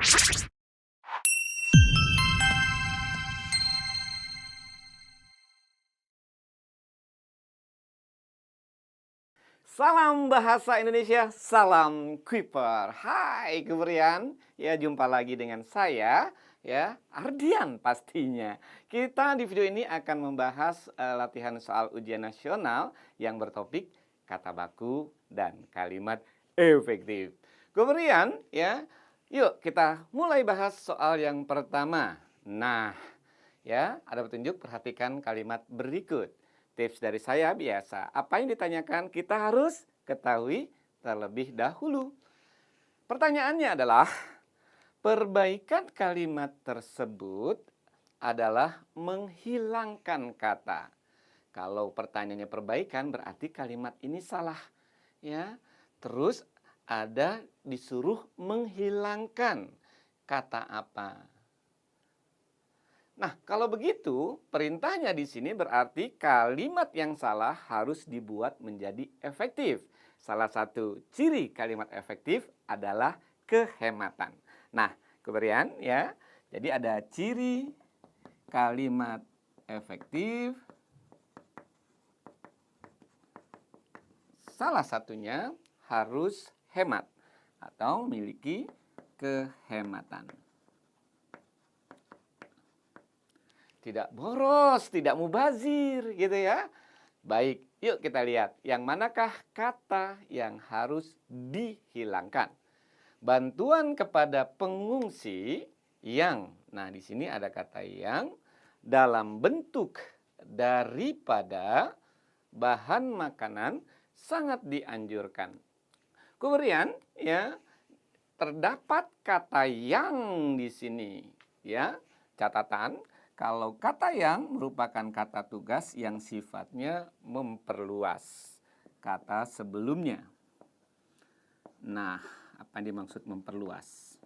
Salam bahasa Indonesia, salam Kuiper. Hai Keberian, ya jumpa lagi dengan saya, ya Ardian pastinya. Kita di video ini akan membahas latihan soal ujian nasional yang bertopik kata baku dan kalimat efektif. Keberian, ya, yuk kita mulai bahas soal yang pertama. Nah, ya ada petunjuk, perhatikan kalimat berikut. Tips dari saya biasa, apa yang ditanyakan kita harus ketahui terlebih dahulu. Pertanyaannya adalah, perbaikan kalimat tersebut adalah menghilangkan kata. Kalau pertanyaannya perbaikan berarti kalimat ini salah, ya. Terus ada disuruh menghilangkan kata apa? Nah, kalau begitu, perintahnya di sini berarti kalimat yang salah harus dibuat menjadi efektif. Salah satu ciri kalimat efektif adalah kehematan. Nah, Keberian ya. Jadi ada ciri kalimat efektif. Salah satunya harus hemat atau memiliki kehematan. Tidak boros, tidak mubazir gitu ya. Baik, yuk kita lihat yang manakah kata yang harus dihilangkan. Bantuan kepada pengungsi yang, nah di sini ada kata yang dalam bentuk daripada bahan makanan sangat dianjurkan. Kemudian ya terdapat kata yang di sini ya. Catatan, kalau kata yang merupakan kata tugas yang sifatnya memperluas kata sebelumnya. Nah, apa yang dimaksud memperluas?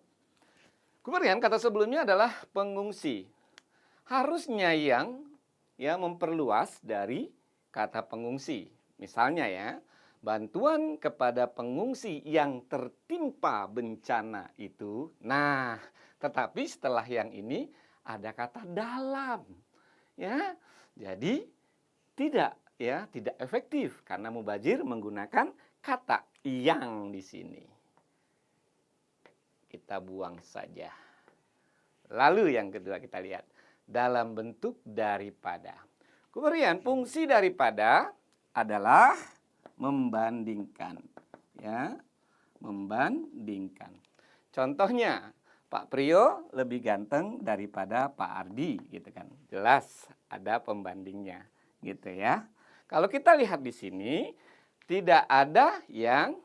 Kemudian kata sebelumnya adalah pengungsi. Harusnya yang ya memperluas dari kata pengungsi. Misalnya ya, bantuan kepada pengungsi yang tertimpa bencana itu. Nah, tetapi setelah yang ini ada kata dalam. Ya. Jadi tidak efektif karena mubazir menggunakan kata yang di sini. Kita buang saja. Lalu yang kedua kita lihat dalam bentuk daripada. Kemudian fungsi daripada adalah membandingkan, ya, membandingkan. Contohnya, Pak Priyo lebih ganteng daripada Pak Ardi, gitu kan? Jelas ada pembandingnya, gitu ya. Kalau kita lihat di sini, tidak ada yang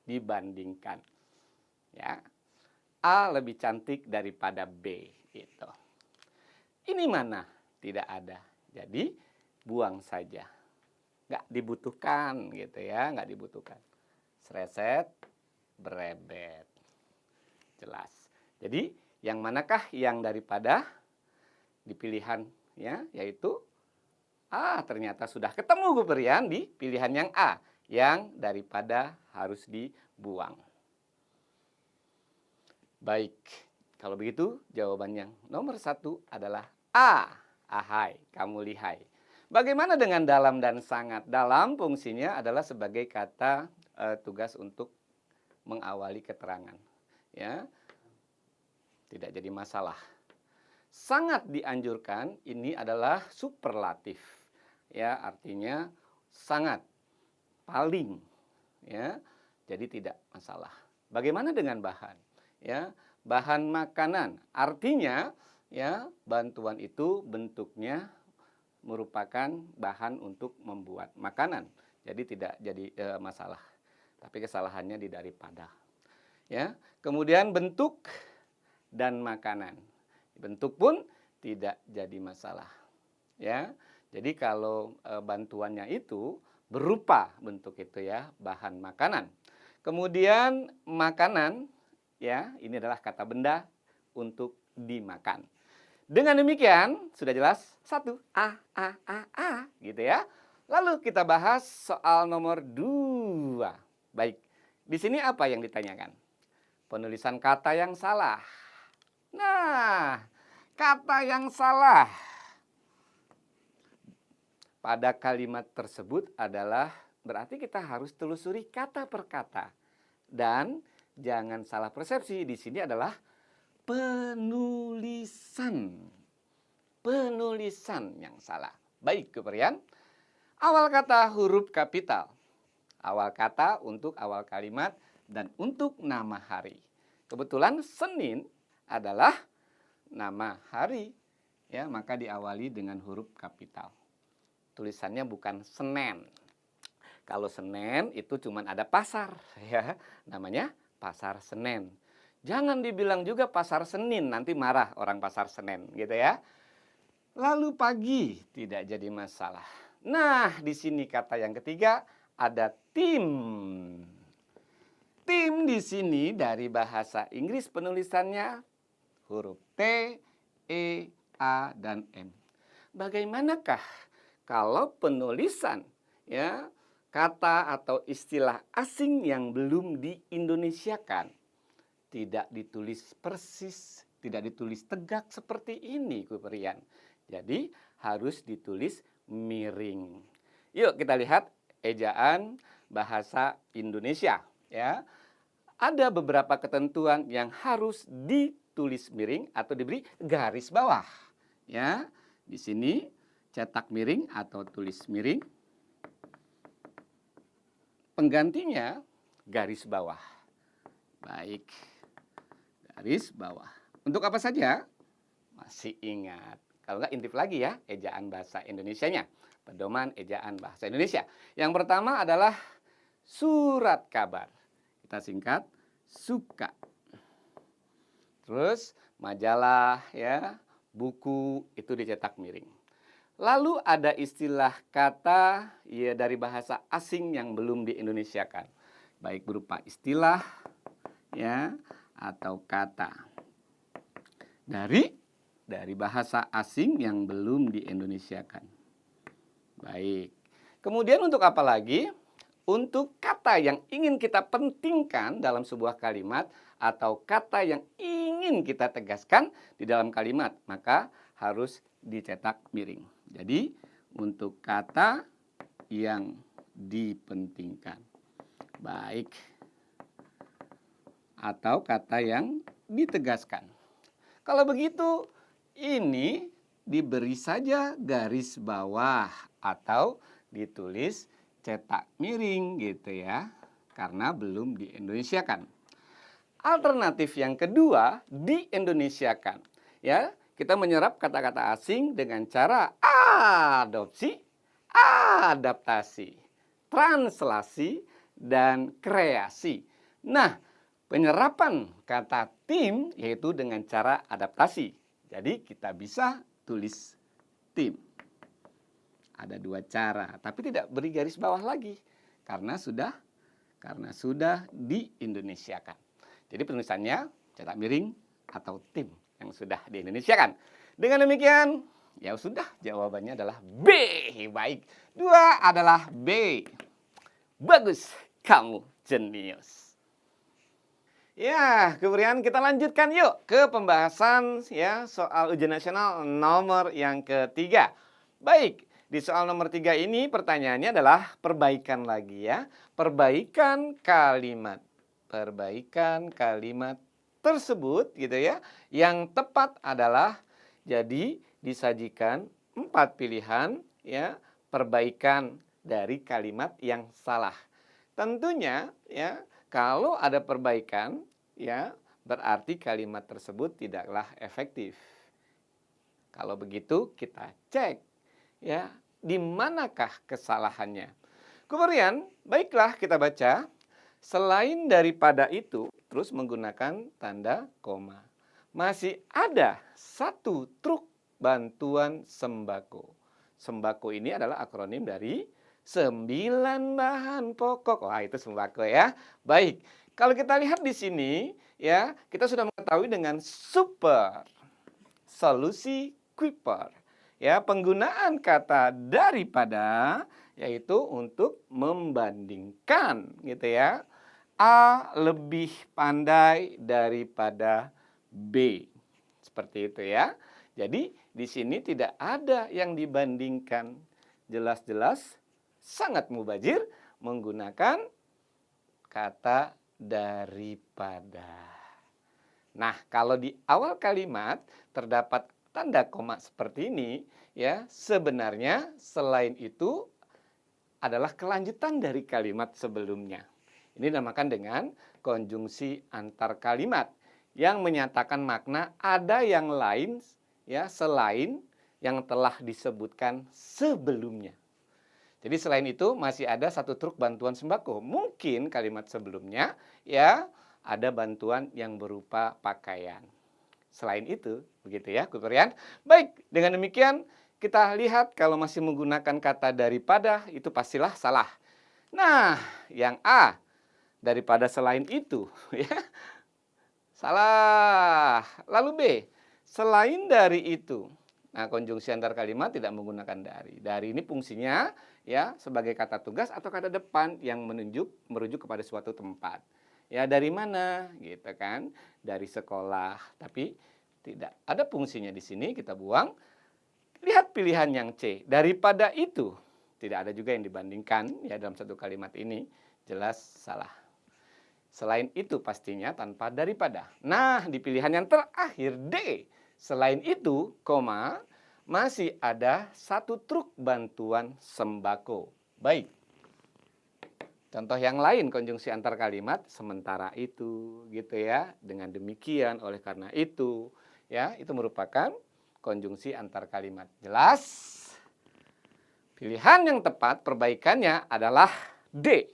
dibandingkan, ya. A lebih cantik daripada B, gitu. Ini mana? Tidak ada. Jadi buang saja. Nggak dibutuhkan gitu ya, nggak dibutuhkan. Sreset, berebet. Jelas. Jadi yang manakah yang daripada di pilihan ya, yaitu ternyata sudah ketemu Keberian di pilihan yang A, yang daripada harus dibuang. Baik, kalau begitu jawaban yang nomor 1 adalah A. Ahai, kamu lihai. Bagaimana dengan dalam dan sangat? Dalam fungsinya adalah sebagai kata tugas untuk mengawali keterangan. Ya, tidak jadi masalah. Sangat dianjurkan ini adalah superlatif. Ya, artinya sangat, paling. Ya, jadi tidak masalah. Bagaimana dengan bahan? Ya, bahan makanan. Artinya ya, bantuan itu bentuknya merupakan bahan untuk membuat makanan. Jadi tidak jadi masalah. Tapi kesalahannya di daripada. Ya. Kemudian bentuk dan makanan. Bentuk pun tidak jadi masalah. Ya. Jadi kalau bantuannya itu berupa bentuk itu ya, bahan makanan. Kemudian makanan ya, ini adalah kata benda untuk dimakan. Dengan demikian, sudah jelas? 1, A, gitu ya. Lalu kita bahas soal nomor 2. Baik, di sini apa yang ditanyakan? penulisan kata yang salah. Nah, kata yang salah pada kalimat tersebut adalah berarti kita harus telusuri kata per kata. Dan jangan salah persepsi, di sini adalah penulisan. Penulisan yang salah. Baik, Keperian. Awal kata huruf kapital. Awal kata untuk awal kalimat dan untuk nama hari. Kebetulan Senin adalah nama hari, ya, maka diawali dengan huruf kapital. Tulisannya bukan Senen. Kalau Senen itu cuma ada pasar, ya, namanya Pasar Senen. Jangan dibilang juga Pasar Senin, nanti marah orang Pasar Senen, gitu ya. Lalu pagi tidak jadi masalah. Nah, di sini kata yang ketiga ada tim. Tim di sini dari bahasa Inggris penulisannya huruf T, E, A, dan M. Bagaimanakah kalau penulisan, ya, kata atau istilah asing yang belum diindonesiakan? Tidak ditulis persis, tidak ditulis tegak seperti ini, Keperian. Jadi harus ditulis miring. Yuk kita lihat ejaan bahasa Indonesia, ya. Ada beberapa ketentuan yang harus ditulis miring atau diberi garis bawah, ya. Di sini cetak miring atau tulis miring. Penggantinya garis bawah. Baik. Garis bawah. Untuk apa saja? Masih ingat. Kalau nggak intip lagi ya, ejaan bahasa Indonesianya. Pedoman ejaan bahasa Indonesia. Yang pertama adalah surat kabar. Kita singkat, suka. Terus majalah, ya, buku itu dicetak miring. Lalu ada istilah kata, ya, dari bahasa asing yang belum diindonesiakan. Baik berupa istilah, ya, atau kata. Dari bahasa asing yang belum diindonesiakan. Baik. Kemudian untuk apa lagi? Untuk kata yang ingin kita pentingkan dalam sebuah kalimat atau kata yang ingin kita tegaskan di dalam kalimat, maka harus dicetak miring. Jadi, untuk kata yang dipentingkan. Baik. Atau kata yang ditegaskan. Kalau begitu, ini diberi saja garis bawah atau ditulis cetak miring gitu ya, karena belum diindonesiakan. Alternatif yang kedua, diindonesiakan. Ya, kita menyerap kata-kata asing dengan cara adopsi, adaptasi, translasi, dan kreasi. Nah, penyerapan kata tim yaitu dengan cara adaptasi. Jadi kita bisa tulis tim. Ada dua cara, tapi tidak beri garis bawah lagi karena sudah diindonesiakan. Jadi penulisannya cetak miring atau tim yang sudah diindonesiakan. Dengan demikian, ya sudah, jawabannya adalah B. Baik, dua adalah B. Bagus, kamu jenius. Ya, kemudian kita lanjutkan yuk ke pembahasan ya soal ujian nasional nomor yang ketiga. Baik, di soal nomor 3 ini pertanyaannya adalah perbaikan lagi ya. Perbaikan kalimat. Perbaikan kalimat tersebut gitu ya. Yang tepat adalah jadi disajikan 4 pilihan ya perbaikan dari kalimat yang salah. Tentunya ya kalau ada perbaikan, ya berarti kalimat tersebut tidaklah efektif. Kalau begitu kita cek, ya di manakah kesalahannya. Kemudian, baiklah kita baca. Selain daripada itu, terus menggunakan tanda koma. Masih ada satu truk bantuan sembako. Sembako ini adalah akronim dari 9 bahan pokok. Wah, itu sembako ya. Baik, kalau kita lihat di sini ya, kita sudah mengetahui dengan super, solusi, quiper. Ya, penggunaan kata daripada yaitu untuk membandingkan gitu ya. A lebih pandai daripada B. Seperti itu ya. Jadi di sini tidak ada yang dibandingkan. Jelas-jelas sangat mubazir menggunakan kata daripada. Nah, kalau di awal kalimat terdapat tanda koma seperti ini, ya, sebenarnya selain itu adalah kelanjutan dari kalimat sebelumnya. Ini dinamakan dengan konjungsi antar kalimat yang menyatakan makna ada yang lain, ya, selain yang telah disebutkan sebelumnya. Jadi selain itu masih ada satu truk bantuan sembako. Mungkin kalimat sebelumnya, ya, ada bantuan yang berupa pakaian. Selain itu, begitu ya, Kuperian. Baik, dengan demikian kita lihat kalau masih menggunakan kata daripada itu pastilah salah. Nah, yang A, daripada selain itu, ya, salah. Lalu B, selain dari itu. Nah, konjungsi antar kalimat tidak menggunakan dari. Dari ini fungsinya ya sebagai kata tugas atau kata depan yang merujuk kepada suatu tempat. Ya, dari mana? Gitu kan? Dari sekolah. Tapi tidak ada fungsinya di sini, kita buang. Lihat pilihan yang C. Daripada itu, tidak ada juga yang dibandingkan ya dalam satu kalimat ini, jelas salah. Selain itu pastinya tanpa daripada. Nah, di pilihan yang terakhir D, selain itu, koma, masih ada satu truk bantuan sembako. Baik. Contoh yang lain konjungsi antar kalimat sementara itu gitu ya. Dengan demikian oleh karena itu ya, itu merupakan konjungsi antar kalimat. Jelas? Pilihan yang tepat perbaikannya adalah D.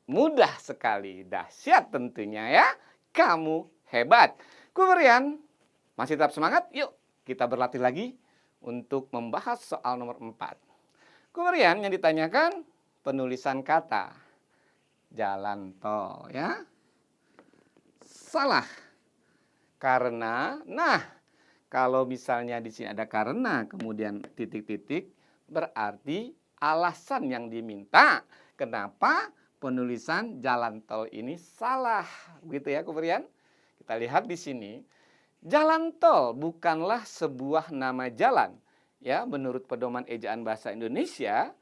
Mudah sekali, dahsyat tentunya ya. Kamu hebat. Kuberian, masih tetap semangat? Yuk kita berlatih lagi untuk membahas soal nomor 4. Kuberian yang ditanyakan penulisan kata jalan tol ya. Salah. Karena, nah kalau misalnya di sini ada karena kemudian titik-titik berarti alasan yang diminta kenapa penulisan jalan tol ini salah, begitu ya, Kuberian. Kita lihat di sini, jalan tol bukanlah sebuah nama jalan. Ya, menurut pedoman ejaan bahasa Indonesia,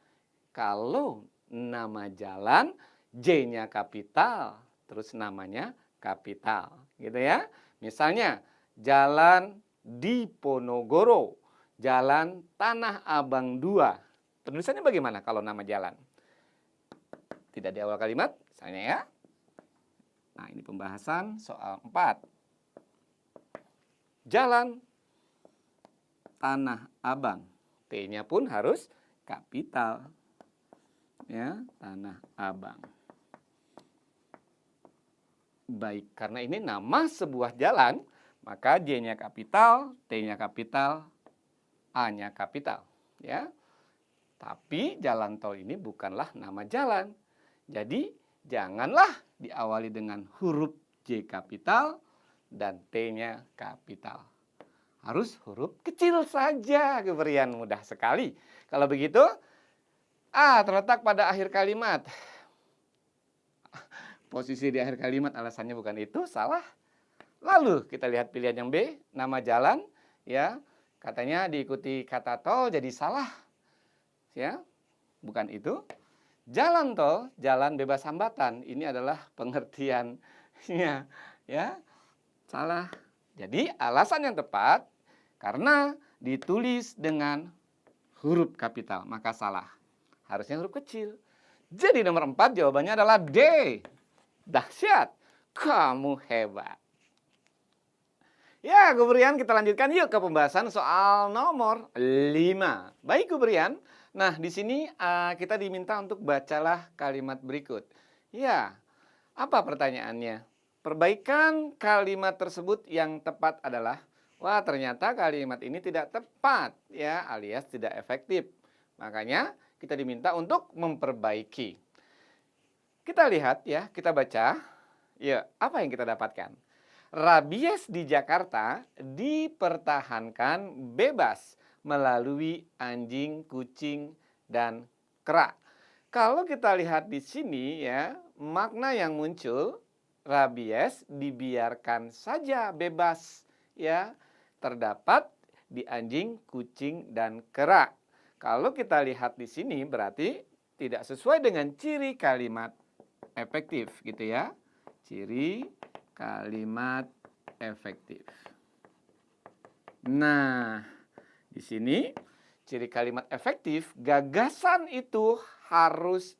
kalau nama jalan J-nya kapital, terus namanya kapital, gitu ya. Misalnya, jalan Diponegoro, jalan Tanah Abang 2. Penulisannya bagaimana kalau nama jalan? Tidak di awal kalimat, misalnya ya. Nah, ini pembahasan soal 4. Jalan Tanah Abang. T-nya pun harus kapital. Ya, Tanah Abang. Baik, karena ini nama sebuah jalan, maka J-nya kapital, T-nya kapital, A-nya kapital, ya. Tapi jalan tol ini bukanlah nama jalan. Jadi, janganlah diawali dengan huruf J kapital dan T-nya kapital. Harus huruf kecil saja, Kuberian, mudah sekali. Kalau begitu, A terletak pada akhir kalimat. Posisi di akhir kalimat alasannya bukan itu, salah. Lalu kita lihat pilihan yang B, nama jalan, ya. Katanya diikuti kata tol jadi salah. Ya, bukan itu. Jalan tol, jalan bebas hambatan. Ini adalah pengertiannya, ya. Salah. Jadi alasan yang tepat karena ditulis dengan huruf kapital, maka salah. Harusnya huruf kecil. Jadi nomor 4 jawabannya adalah D. Dahsyat, kamu hebat. Ya, Kuberian, kita lanjutkan yuk ke pembahasan soal nomor 5. Baik, Kuberian. Nah, di sini kita diminta untuk bacalah kalimat berikut. Ya, apa pertanyaannya? Perbaikan kalimat tersebut yang tepat adalah, wah ternyata kalimat ini tidak tepat, ya, alias tidak efektif. Makanya kita diminta untuk memperbaiki. Kita lihat ya, kita baca. Ya, apa yang kita dapatkan? Rabies di Jakarta dipertahankan bebas melalui anjing, kucing, dan kera. Kalau kita lihat di sini ya, makna yang muncul, rabies dibiarkan saja bebas, ya, terdapat di anjing, kucing, dan kera. Kalau kita lihat di sini berarti tidak sesuai dengan ciri kalimat efektif, gitu ya. Ciri kalimat efektif. Nah, di sini ciri kalimat efektif, gagasan itu harus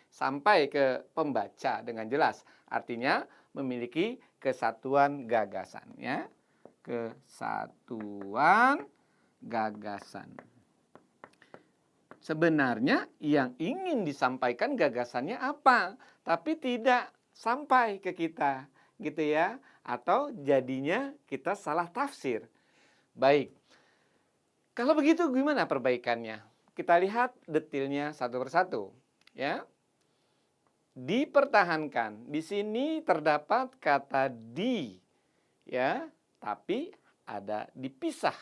sampai ke pembaca dengan jelas. Artinya memiliki kesatuan gagasan, ya. Kesatuan gagasan. Sebenarnya yang ingin disampaikan gagasannya apa, tapi tidak sampai ke kita, gitu ya. Atau jadinya kita salah tafsir. Baik. Kalau begitu gimana perbaikannya? Kita lihat detailnya satu persatu, ya. Dipertahankan. Di sini terdapat kata di, ya, tapi ada dipisah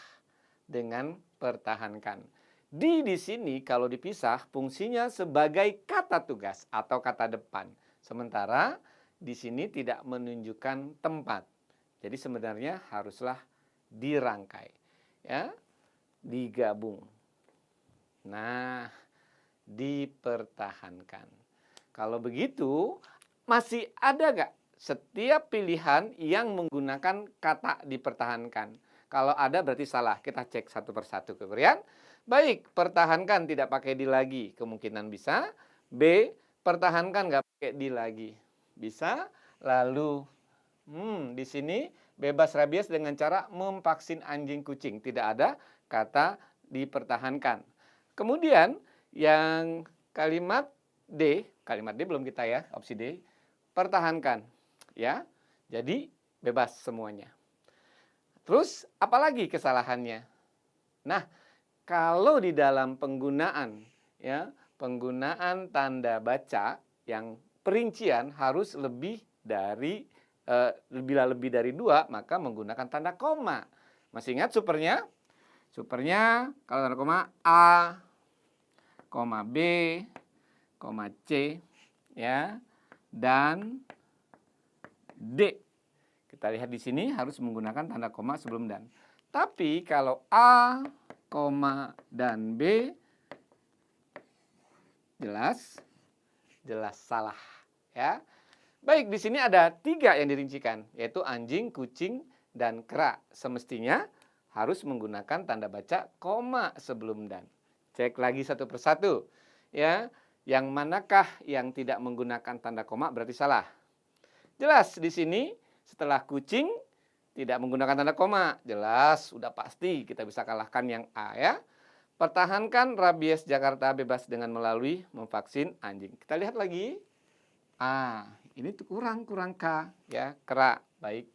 dengan pertahankan. Di sini kalau dipisah fungsinya sebagai kata tugas atau kata depan. Sementara di sini tidak menunjukkan tempat. Jadi sebenarnya haruslah dirangkai, ya, digabung. Nah, dipertahankan. Kalau begitu masih ada gak setiap pilihan yang menggunakan kata dipertahankan? Kalau ada berarti salah. Kita cek satu persatu, kemudian. Baik, pertahankan tidak pakai di lagi. Kemungkinan bisa. B, pertahankan nggak pakai di lagi. Bisa. Lalu, di sini bebas rabies dengan cara memvaksin anjing kucing. Tidak ada kata dipertahankan. Kemudian, yang kalimat D belum kita ya, opsi D. Pertahankan. Ya, jadi bebas semuanya. Terus, apalagi kesalahannya? Nah, kalau di dalam penggunaan, ya, penggunaan tanda baca yang perincian harus lebih dari lebih dari 2, maka menggunakan tanda koma. Masih ingat supernya? Supernya kalau tanda koma A, koma B, koma C, ya, dan D. Kita lihat di sini harus menggunakan tanda koma sebelum dan. Tapi kalau A, koma, dan B jelas salah, ya. Baik, di sini ada 3 yang dirincikan, yaitu anjing, kucing, dan kera. Semestinya harus menggunakan tanda baca koma sebelum dan. Cek lagi satu persatu, ya. Yang manakah yang tidak menggunakan tanda koma berarti salah. Jelas di sini setelah kucing tidak menggunakan tanda koma, jelas, udah pasti kita bisa kalahkan yang A, ya. Pertahankan rabies Jakarta bebas dengan melalui memvaksin anjing. Kita lihat lagi. Ini tuh kurang K, ya, kera. Baik,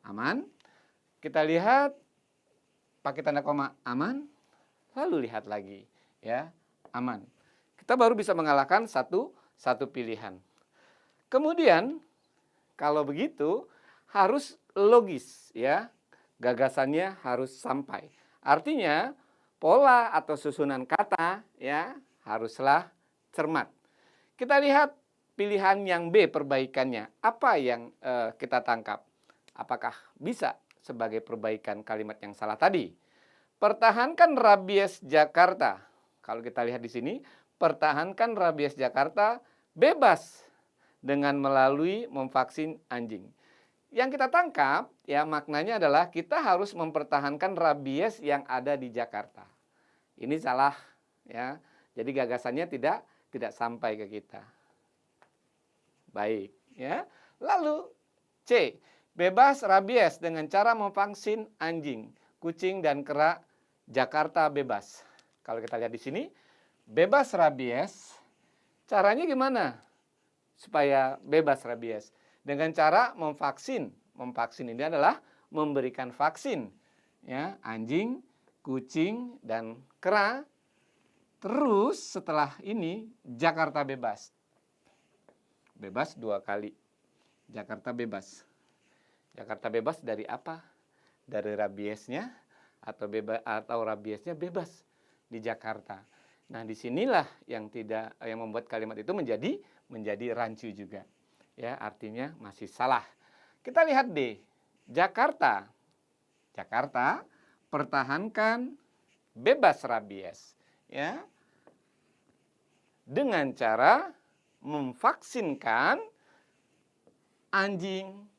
aman. Kita lihat pakai tanda koma, aman. Lalu lihat lagi, ya, aman. Kita baru bisa mengalahkan satu pilihan. Kemudian kalau begitu harus logis, ya. Gagasannya harus sampai. Artinya pola atau susunan kata, ya, haruslah cermat. Kita lihat pilihan yang B, perbaikannya. Apa yang kita tangkap? Apakah bisa sebagai perbaikan kalimat yang salah tadi? Pertahankan rabies Jakarta. Kalau kita lihat di sini, pertahankan rabies Jakarta bebas dengan melalui memvaksin anjing. Yang kita tangkap, ya, maknanya adalah kita harus mempertahankan rabies yang ada di Jakarta. Ini salah, ya. Jadi gagasannya tidak sampai ke kita. Baik, ya. Lalu C, bebas rabies dengan cara memvaksin anjing, kucing, dan kera Jakarta bebas. Kalau kita lihat di sini, bebas rabies, caranya gimana supaya bebas rabies? Dengan cara memvaksin. Memvaksin ini adalah memberikan vaksin, ya, anjing, kucing, dan kera. Terus setelah ini Jakarta bebas. Bebas 2 kali. Jakarta bebas. Jakarta bebas dari apa? Dari rabiesnya atau rabiesnya bebas di Jakarta. Nah, disinilah yang membuat kalimat itu menjadi menjadi rancu juga. Ya, artinya masih salah. Kita lihat D. Jakarta. Jakarta, pertahankan bebas rabies. Ya. Dengan cara memvaksinkan anjing,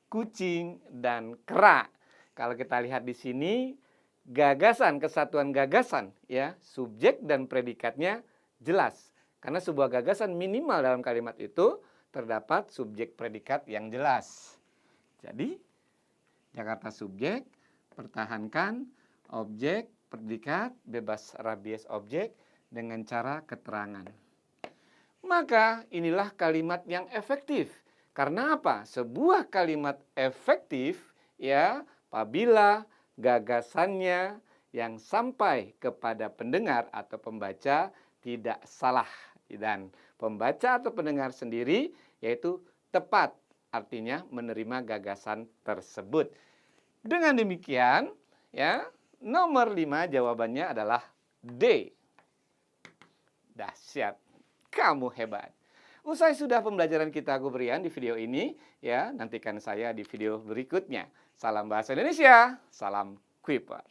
kucing, dan kera. Kalau kita lihat di sini, gagasan, kesatuan gagasan, ya, subjek dan predikatnya jelas. Karena sebuah gagasan minimal dalam kalimat itu terdapat subjek predikat yang jelas. Jadi, Jakarta subjek, pertahankan objek, predikat, bebas rabies objek dengan cara keterangan. Maka inilah kalimat yang efektif. Karena apa? Sebuah kalimat efektif ya apabila gagasannya yang sampai kepada pendengar atau pembaca tidak salah dan pembaca atau pendengar sendiri yaitu tepat, artinya menerima gagasan tersebut. Dengan demikian ya, nomor 5 jawabannya adalah D. Dahsyat, kamu hebat. Usai sudah pembelajaran kita aku berikan di video ini, ya, nantikan saya di video berikutnya. Salam bahasa Indonesia, salam Kuiper.